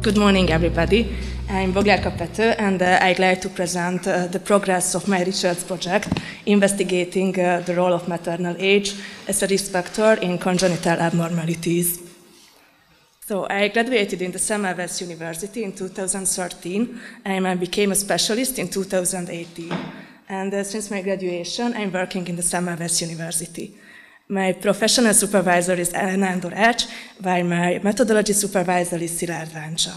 Good morning, everybody. I'm Boglárka Pethő, and I'd like to present the progress of my research project investigating the role of maternal age as a risk factor in congenital abnormalities. So I graduated in the Semmelweis University in 2013, and I became a specialist in 2018. And since my graduation, I'm working in the Semmelweis University. My professional supervisor is Nándor Ács, while my methodology supervisor is Szilárd Váncsa.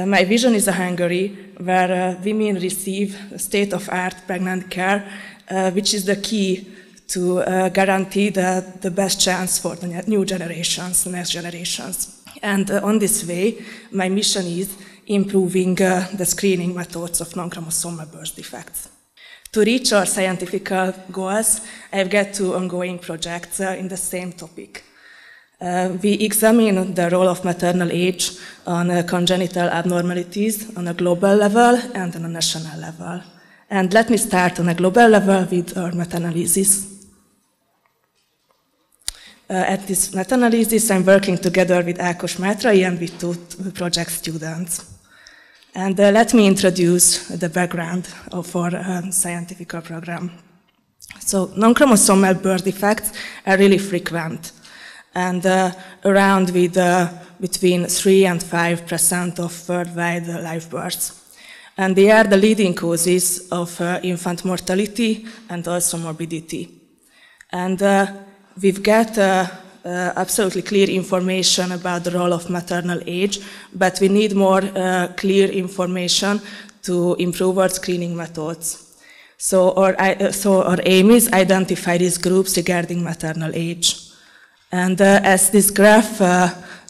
My vision is a Hungary where women receive state-of-art pregnant care, which is the key to guarantee the best chance for the new generations, the next generations. And on this way, my mission is improving the screening methods of non-chromosomal birth defects. To reach our scientific goals, I've got two ongoing projects in the same topic. We examine the role of maternal age on congenital abnormalities on a global level and on a national level. And let me start on a global level with our meta-analysis. At this meta-analysis, I'm working together with Ákos Mátrai and with two project students. And let me introduce the background of our scientific program. So non-chromosomal birth defects are really frequent, and around with between 3 and 5% of worldwide live births. And they are the leading causes of infant mortality and also morbidity. And we've got absolutely clear information about the role of maternal age, but we need more clear information to improve our screening methods. So our aim is identify these groups regarding maternal age. And as this graph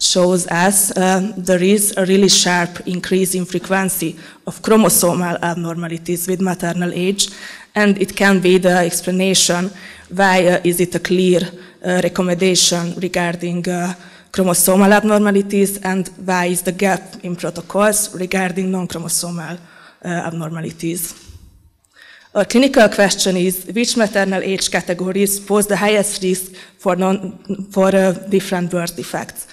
shows us, there is a really sharp increase in frequency of chromosomal abnormalities with maternal age, and it can be the explanation why is it a clear recommendation regarding chromosomal abnormalities, and why is the gap in protocols regarding non-chromosomal abnormalities. Our clinical question is, which maternal age categories pose the highest risk for different birth defects?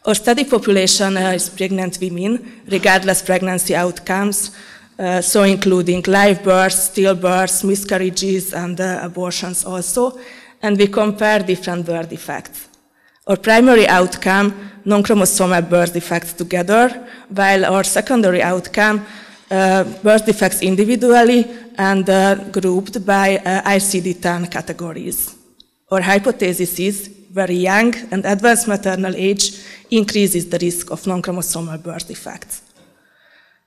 Our study population is pregnant women, regardless pregnancy outcomes, so including live births, stillbirths, miscarriages, and abortions also, and we compare different birth defects. Our primary outcome, non-chromosomal birth defects together, while our secondary outcome, birth defects individually and grouped by ICD-10 categories. Our hypothesis is very young and advanced maternal age increases the risk of non-chromosomal birth defects.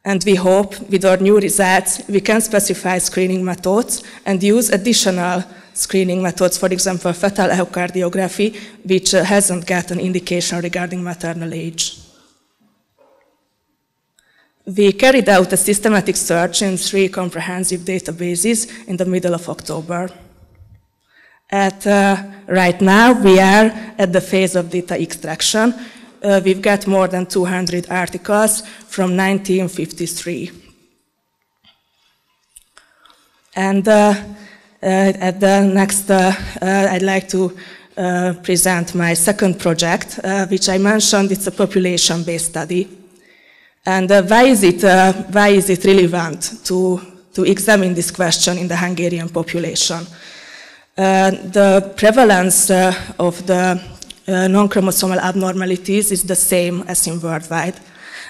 And we hope with our new results we can specify screening methods and use additional screening methods, for example, fetal echocardiography, which hasn't got an indication regarding maternal age. We carried out a systematic search in 3 comprehensive databases in the middle of October. Right now, we are at the phase of data extraction. We've got more than 200 articles from 1953. And at the next, I'd like to present my second project, which I mentioned. It's a population-based study. And why is it relevant to examine this question in the Hungarian population? The prevalence of the non-chromosomal abnormalities is the same as in worldwide,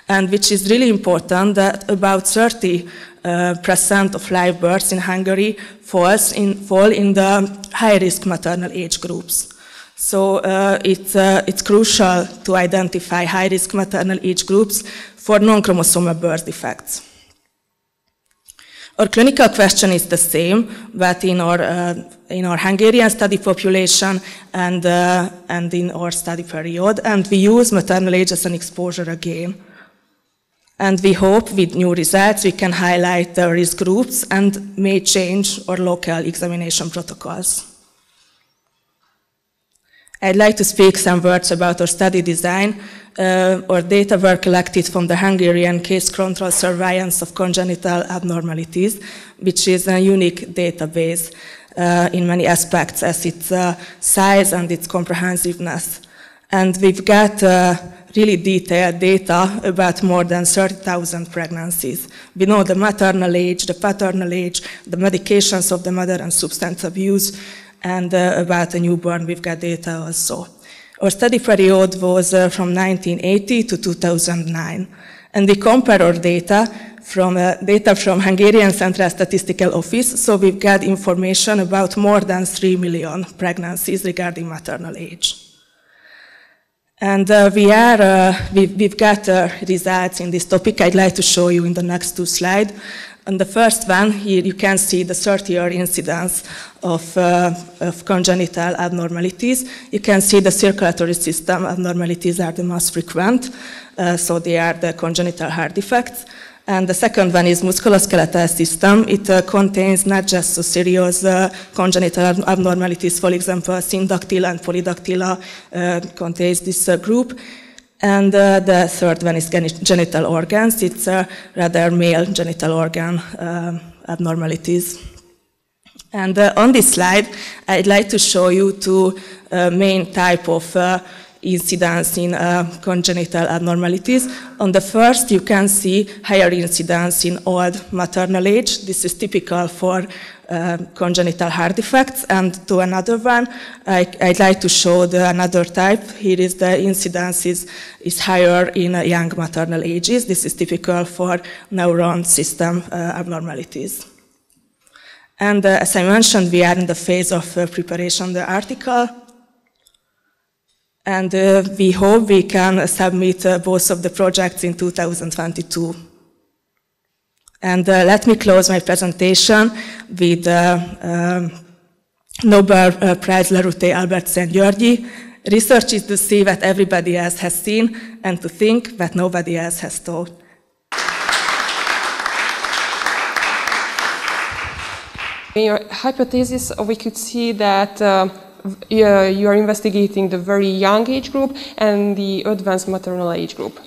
and which is really important that about 30% of live births in Hungary fall in the high-risk maternal age groups. So it's crucial to identify high-risk maternal age groups for non-chromosomal birth defects. Our clinical question is the same, but in our Hungarian study population and in our study period, and we use maternal age as an exposure again. And we hope with new results we can highlight the risk groups and may change our local examination protocols. I'd like to speak some words about our study design. Our data were collected from the Hungarian Case Control Surveillance of Congenital Abnormalities, which is a unique database in many aspects as its size and its comprehensiveness. And we've got really detailed data about more than 30,000 pregnancies. We know the maternal age, the paternal age, the medications of the mother and substance abuse, and about a newborn we've got data also. Our study period was from 1980 to 2009, and we compare our data from Hungarian Central Statistical Office, so we've got information about more than 3 million pregnancies regarding maternal age. And we've got results in this topic I'd like to show you in the next two slides. On the first one, here you can see the 30-year incidence of congenital abnormalities. You can see the circulatory system abnormalities are the most frequent, so they are the congenital heart defects. And the second one is musculoskeletal system. It contains not just so serious congenital abnormalities, for example, syndactyla and polydactyla contains this group. And the third one is genital organs. It's rather male genital organ abnormalities. And on this slide, I'd like to show you two main type of incidence in congenital abnormalities. On the first, you can see higher incidence in old maternal age. This is typical for congenital heart defects. And to another one, I'd like to show another type. Here is the incidence is higher in young maternal ages. This is typical for neuron system abnormalities. And as I mentioned, we are in the phase of preparation of the article. And we hope we can submit both of the projects in 2022. And let me close my presentation with Nobel Prize laureate Albert Szent-Györgyi. Research is to see what everybody else has seen and to think what nobody else has thought. In your hypothesis, we could see that you are investigating the very young age group and the advanced maternal age group.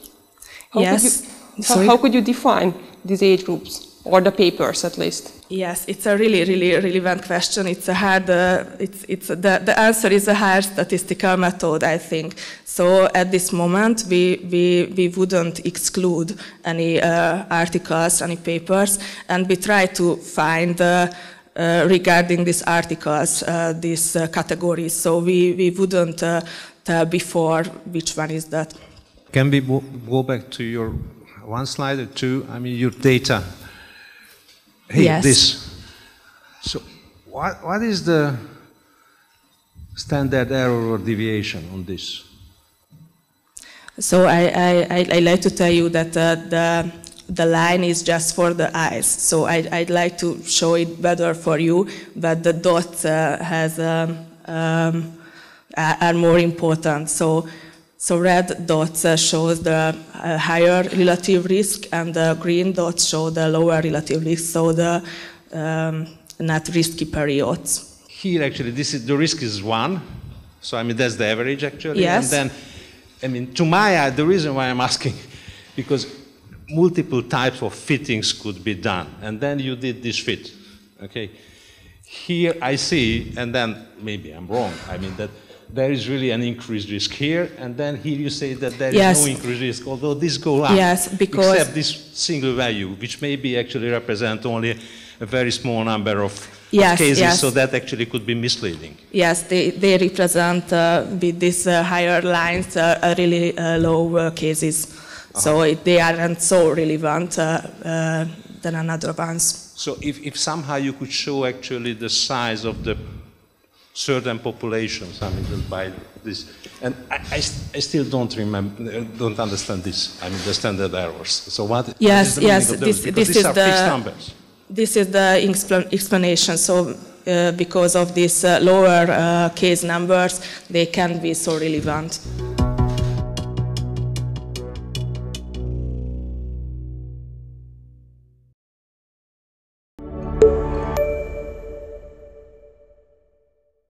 How could you define these age groups, or the papers at least? Yes, it's a really, really relevant question. It's a hard. The answer is a hard statistical method, I think. So at this moment, we wouldn't exclude any articles, any papers, and we try to find. Regarding these articles, these categories. So we wouldn't tell before which one is that. Can we go back to your one slide or two? I mean, your data. Hey, yes. This. So what is the standard error or deviation on this? So I like to tell you that the line is just for the eyes, so I'd like to show it better for you, but the dots are more important. So red dots shows the higher relative risk, and the green dots show the lower relative risk, so the not risky periods. Here, actually, the risk is 1, so I mean that's the average actually. Yes. And then, I mean, to my eye, the reason why I'm asking, because multiple types of fittings could be done, and then you did this fit, okay? Here I see, and then maybe I'm wrong, I mean that there is really an increased risk here, and then here you say that there is no increased risk, although this goes up, except this single value, which maybe actually represent only a very small number of cases, so that actually could be misleading. Yes, they represent, with these higher lines, really low cases. So they aren't so relevant than another ones. So if somehow you could show actually the size of the certain populations, I mean, just by this, and I still don't understand this. I mean, the standard errors. So what? Yes, what is the meaning of those? Because these are fixed numbers. This is the explanation. So because of these lower case numbers, they can be so relevant.